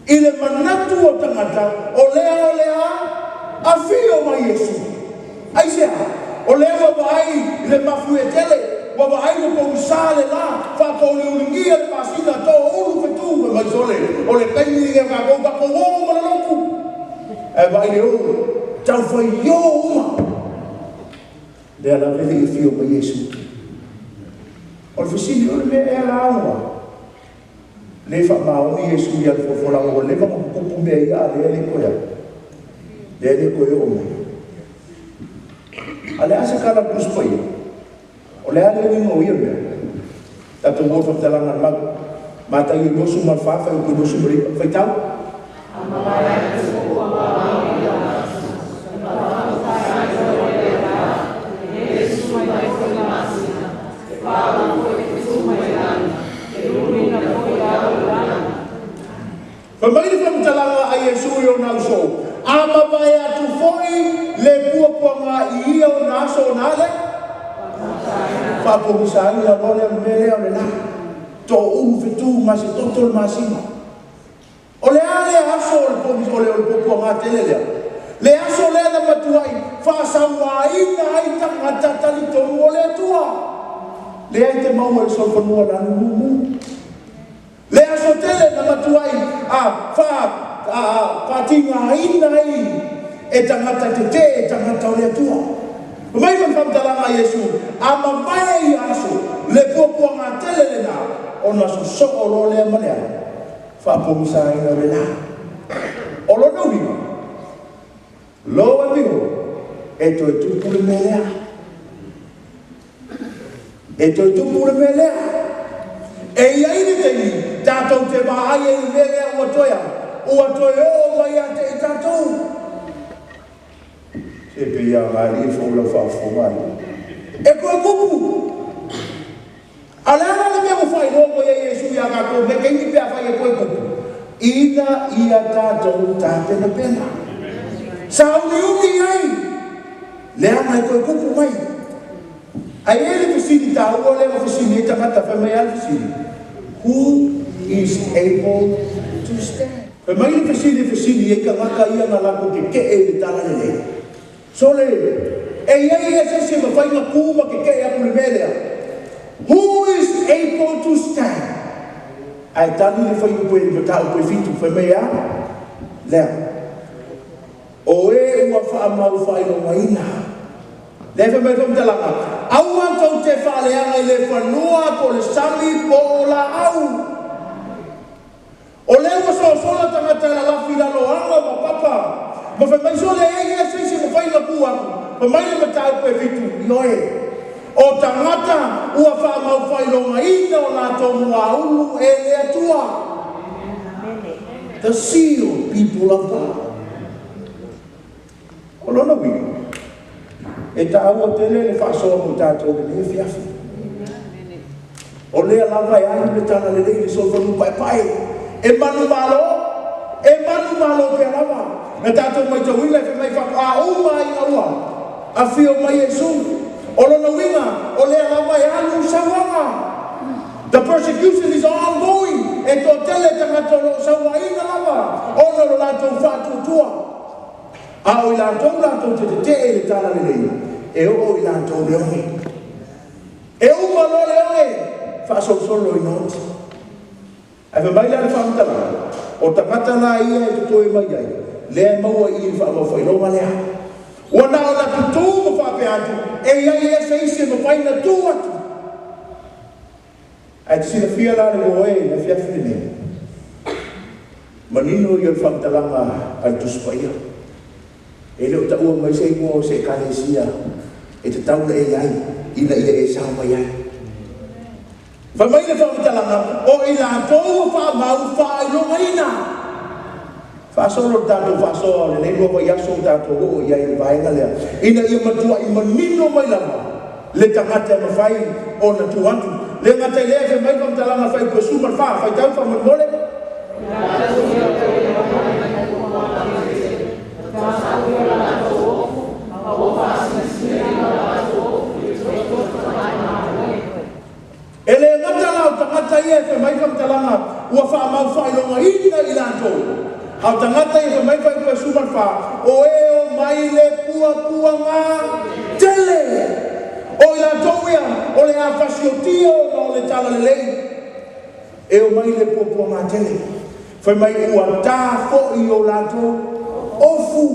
A: Ile manatu o tangata o lea a fio ma Yesu. Ai sea o lea vai le mafu e tele. Waba ai ko usale la fa ko le ulingia le pasina to ulu fetu ma sole o le kaini e va ko ko wo ma loku e vai le o tau fa yo ma de la vele fio pa Yesu o fisini o le e la awa le fa ma o Yesu ya fo la o le fa ko ku me ya le ko ya le ko yo ma ale asa kala kuspai. O le ale ni mo ia me. Tatu mo fa talangan mag mata yu mo sumar fa fa yu mo sumari fa tau Pemain from talanga ay Yesu yo na so. Ama baya tu foi le pua nga iyo na so nale. Fa po misali la bole mele ole na. To fitu mas totol masima. Ole ale aso po ole po nga telele. Le aso le na matuai fa sawai na ai tangata tali to ole tua. Le ai te mau el sol ponua na mu. Le aso tele na matuai fa tinga inai e tangata te e tangata ole tua. Mai man fam talanga Yesu ama mai aso le popo nga tele na ona so olo le mane fa pomisa ina vela olo no vi lo amigo eto tu pure melea eto tu pure melea e ia ni te ni tato te ba ai e melea o toia o mai ate tato se pia ali fo la fa fo mai e ko kupu ala le me fai no ko Yesu ya ka ko me ke ni pe fa ye ko kupu ina ia tato ta pena pena sa uni ai le ama ko kupu mai ai ele fisini ta o le fisini ta mata fa mai al fisini who is able to stand fa mai fisini e ka maka ia na la ko ke e ta la le sole e ia se ma fai na kuma ke a pulvelea who is able to stand ai tani le fai ko e mata ko fitu fa mea le o e ua fa ma fai no maina le fa me tom talanga au anto te fa le anga le fa noa ko le sami po la au o le ua so la tangata la fila lo anga ma papa ma fa mai so le e se mo fai na kua ma mai le mata ko fitu yoe o tangata ua fa ma fai lo mai o na to mua ulu e le atua the seal people of God o lona wi e ta o tele le fa so mo ta to le fiafi o le lava ya le tana le so fo pai pai e manu malo pe lava na ta to mai to wile fe mai fa o mai awa a fio mai Yesu o lona winga o le lava ya lu sawanga the persecution is ongoing e to tele tanga to lo sawa ina lava o lo la to fa tu tua a o la to te e tala le e o ila to le e o malo le fa so solo inot a fa mai la fa mtala o tangata na ia e to e mai ai le mau i fa mo fa lo male wana ona tu mo fa pe atu e ia se ise mo fa na tu atu ai si la fia la le oe la fia fine manino yo fa mtala al tu spaia e le ta o mai se mo se kalesia e te tau le ai ina ia e sa mai ai fa mai le fa mtala o ila to fa mau fa lo maina fa solo tanto fa solo le no ya so tanto o ia i vai ngale ina ia matua i manino mai la le tangata ma fai ona tu antu le ngata le fe mai kom tala ma fai ko super fa fai tau fa mo mole ele ngata la tangata ia fe mai kom tala ma wa fa ma fai lo mai ina ilanto au tangata ia mai fai ko super fa o e o mai le pua nga tele o ila toia o le afasiotia o le tala le lei e o mai le pua nga tele fai mai ua ta fo i o lato ofu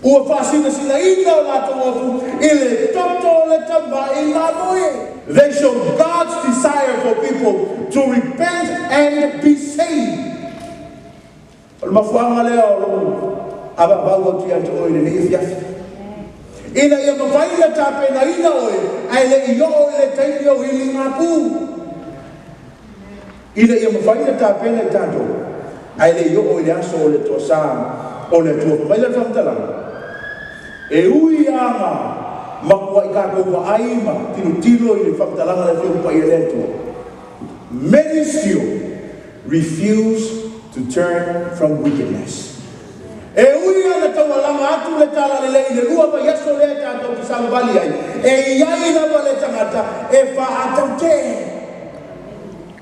A: ua fasina sina ina o lato ofu ile toto le tamba i mamoe. They show God's desire for people to repent and be saved. Mafuanga leo aba bawo tia to ile ni fia ina ia mafaina tape na ina oe ai le iyo le taio ili ngapu Ila ia mawhaina tāpena I tātou. Ai le io o le aso o le toa sā, o le tua mai le whamtalanga. E ui anga, makua I kākou wa aima, tilo I le whamtalanga le whiupa I le tua. Many still refuse to turn from wickedness. E ui ana tawalanga atu le tala le lei, le lua pa yaso le tātou ki salvali ai. E iai lava le tangata, e wha atau te.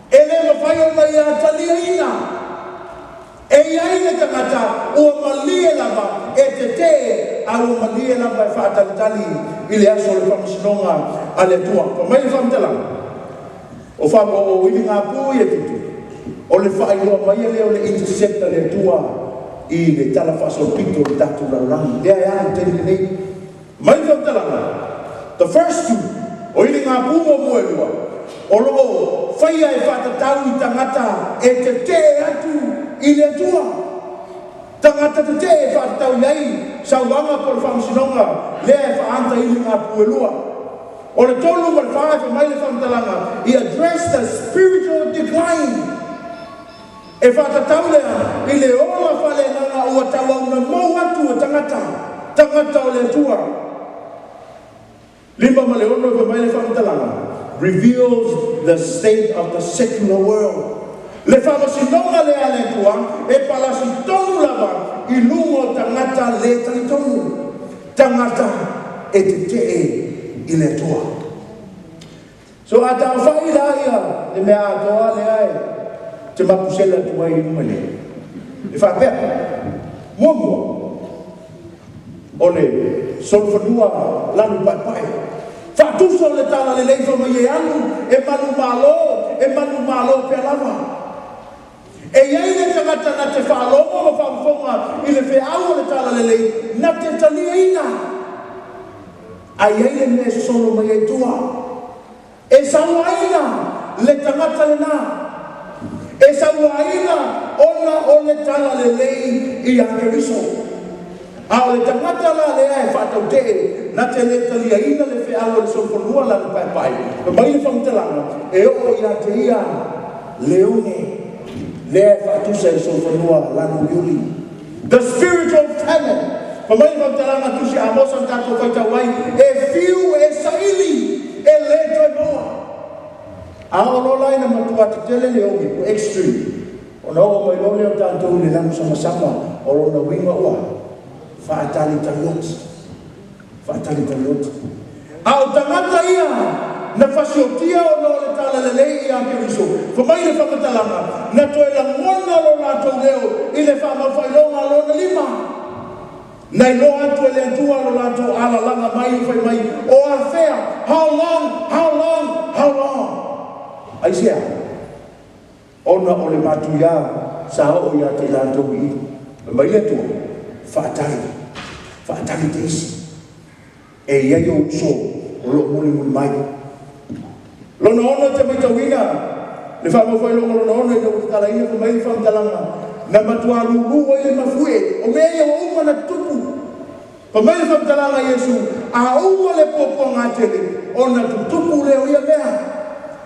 A: E le mawhai o mai a talia ina. E iai le tangata, ua malie lava, e te a ua malie lava e wha atalitali, I le aso le whamisinonga a le tua. Pa mai le whamtalanga. O wha o ili ngā pūi e tutu. O le wha iloa mai e leo le intercepta le tua, I le tala whasol pito le tatu la rangi. Lea e anu teni nei. Mai le whamtalanga. The first two, o ili ngā pūmo mua lua. O loo, whaia e whatatau I tangata e te atu I le tua. Tangata te e whatatau iai, sauanga por whamsinonga, lea e whaanta ili ngā puelua. O le tolu ma le whaafe mai le whamtalanga, I address the spiritual decline. E whatatau lea, I le ola whale nanga ua tawa una mau atu o tangata o le tua. Lima ma le ono e mai le whamtalanga, reveals the state of the secular world. Le whamasinonga lea le tua, e palasi tonu lava, I lungo tangata le talitonu. Tangata e te I le tua. So a tau whai la ia, le mea atoa le ai, te mapusela tua I umane. E whapea, mua. O le solfanua lanu pai. Whatuso le tala le leifo mai e anu, e manu malo pe lava. E iai le tangata na te whalomo ma whamfonga, I le whiau le tala le lei, na te talia ina. Ai ai le me solo mai ai tua. E sauaina le tangata le nā. E sauaina ona o le tala le lei I Angeriso. A o le tangata la le ai whatau te na te le taliaina le whiau le sofonua la le pai. E mai le whamtalanga e o ia te ia leone le ai whatusa e sofonua lanu yuli. The spiritual famine. Pamai whamtalanga tusi a mosa tātou whaitawai, e whiu e saili, e leto e moa. A ono lai na matua te tele le omi, o extreme. O na o mai lone o tātou le langu sama, o lona winga ua, whaatali taliot. A o tangata ia, na whasiotia o na o le tala le lei I Angeriso. Pamai le whamatalanga, na toe la ngona lo lātou leo, I le whamawhailonga lo na lima. Nei lo atu ele atua lo lato ala langa mai fai mai o afea how long ai sia ona o le matu ya sa o ya te lato I mai le tu fatali te isi e ia yo so o lo muli mai lo no ono te mai tawina le fa mo fai lo no ono e o tala ina mai le fa talanga na matua lulu o le mafue o mea o uma na tupu pa mai fa talanga Yesu a uma le popo ngatele o na tupu le o ia mea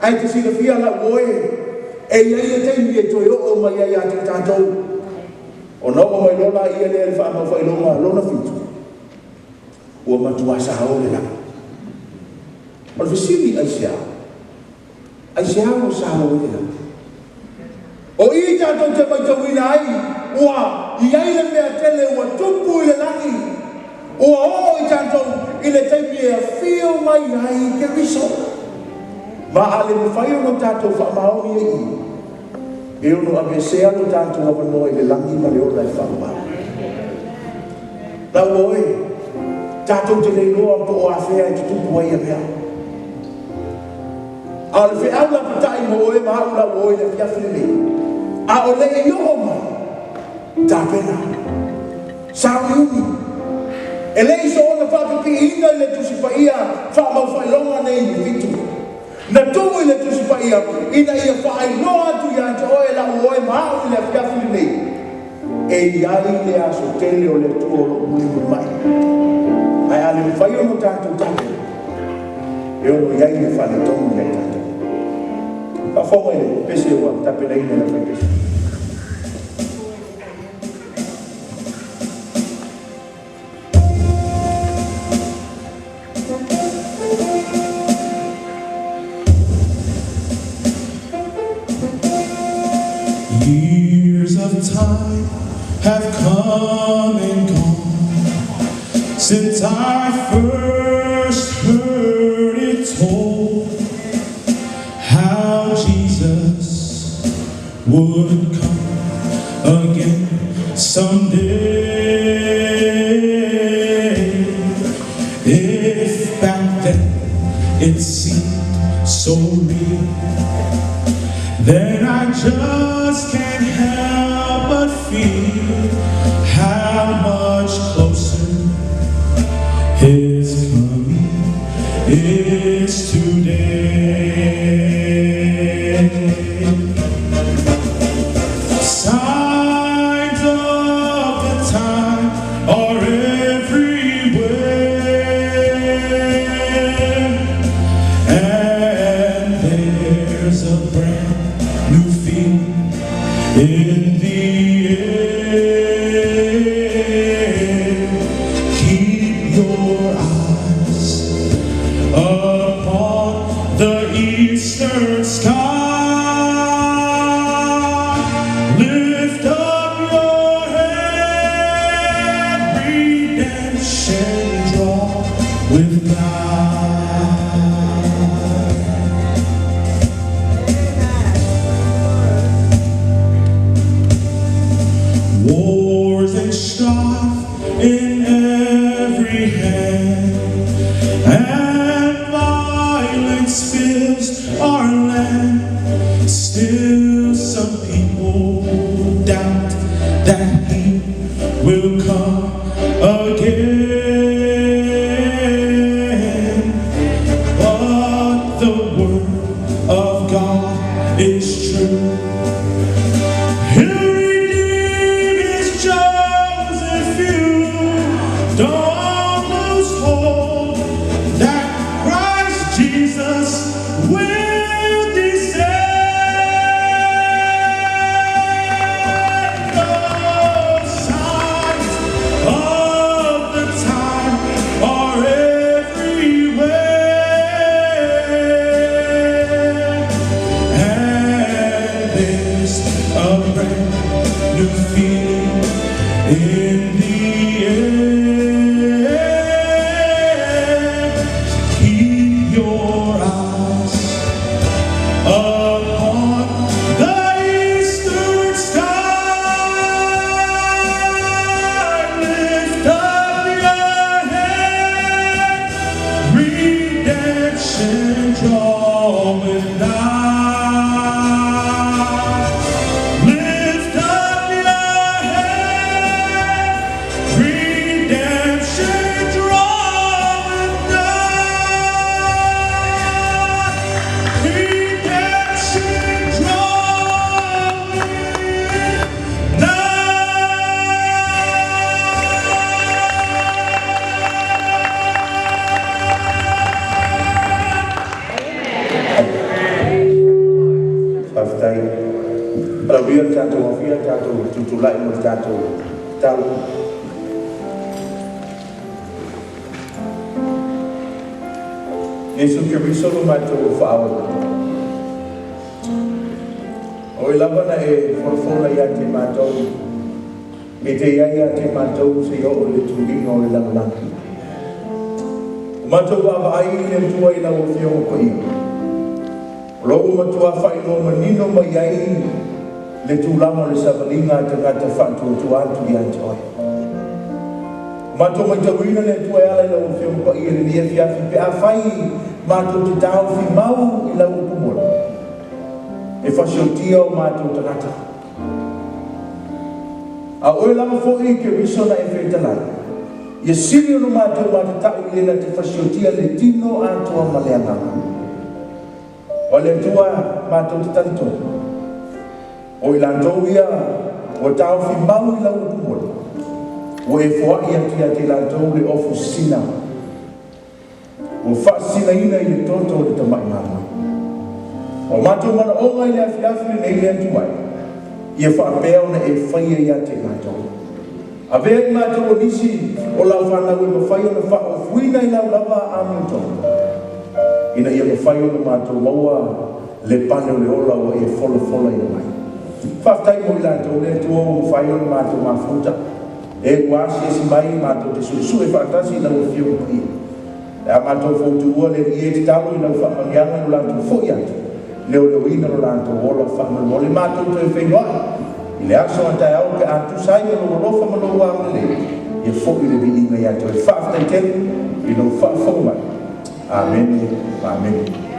A: ai te sila fia la oe e ia ia te mi e toi o mai ia te tātou o na o mai lola ia le fa ma fai loma lona fitu o matua sa o le la o visili ai sia o sa o le la o I tātou te mai tawina ai, ua I ai le mea tele ua tupu I le langi. Ua o I tātou I le teimi e whio mai ai ke riso. Ma ale me whai ono tātou whamaoni e I. E ono ame sea no tātou wapanoa I le langi ma le ola I whamau. Tau oe, tātou te leiloa po o awhea I te tupu ai a mea. A le whiau la putai mo oe ma au la oe le whiawhine. A o le I oma tāpena Sauriuni e le iso ona whapipi ina I le tusipa ia whamau whailonga nei I vitu na tō I le tusipa ia ina ia whaailoa atu ia te oe la oe maau I le whiawhine nei e iai le aso tele o le tuo lo muli mai ai ale me whai ono tātou tātou e ono iai le whale tongu nei tātou ka fonga ile pese wa tapena ina na pese.
B: Years of time have come and gone since I first heard it told how Jesus would come again someday. If back then it seemed so real, then I just can't help but feel how much closer His coming is today. Signs of the time are everywhere, and there's a brand new feeling in the air. Keep your eyes upon the eastern sky. Lift up your head, redemption draw with God. Wars and strife in every hand, and violence fills our land. Still some people doubt that He will come again, but the word of God is true. He'll redeem His chosen few. Don't lose hope that Christ Jesus will descend. The signs of the time are everywhere, and there's a brand new feeling in the air. Keep your eyes upon the eastern sky. Lift up your head, redemption drawing nigh. Lift up your head, redemption drawing nigh. Redemption drawing nigh.
A: Pastai. Kalau biar jatuh, tutulai mau jatuh, tahu. Yesus Kristo lumatu faawal. Oi lava na forfona ya te matou. Ite ya te matou se yo le tulingo le langi. Matou ava ai le tua ina o fio ko i. Logo matua fai no manino mai ai le tulama le sabalinga te ngata fantu tu atu ya toi. Matou mai tawina le tua ala le o fio ko i le ia fia fi a fai matou te tau fi mau i la upumola. E fasiotia o matou te ngata. A oe lama fo'i ke risona e whetalai. Ia siri ono matou matatau i lena te fasiotia le tino atua maleanga. O le tua matou te talito. O i lantou ia o tau fi mau i la upumola. O e foa'i atu ia te lantou le ofu sina. O whaasina ina i le tonto o le tamai mama. O mātou mana o ngai le afiafi nei le atu mai. Ia whaapea ona e whaia ia te mātou. A vea i mātou o nisi o lau whanau e mawhai ona wha o fuina i lau lava a mātou. Ina ia mawhai ona mātou maua le pane o le ola o e fola i mai. Whaftai mo i lātou le tu o mawhai ona mātou mafuta. E wasi e si mai mātou te susu e whaatasi i lau o whio kui. E a mātou fautu ua le i e te talo i lau whaamanianga no lātou fo i atu. Leo ina no lātou ola whaamanu o le mātou te whenua. I le aso an tai au ke atu sai me lo lofa ma lo wa le e fo i le vi inga ya to fa fa te i lo fa fo ma amen amen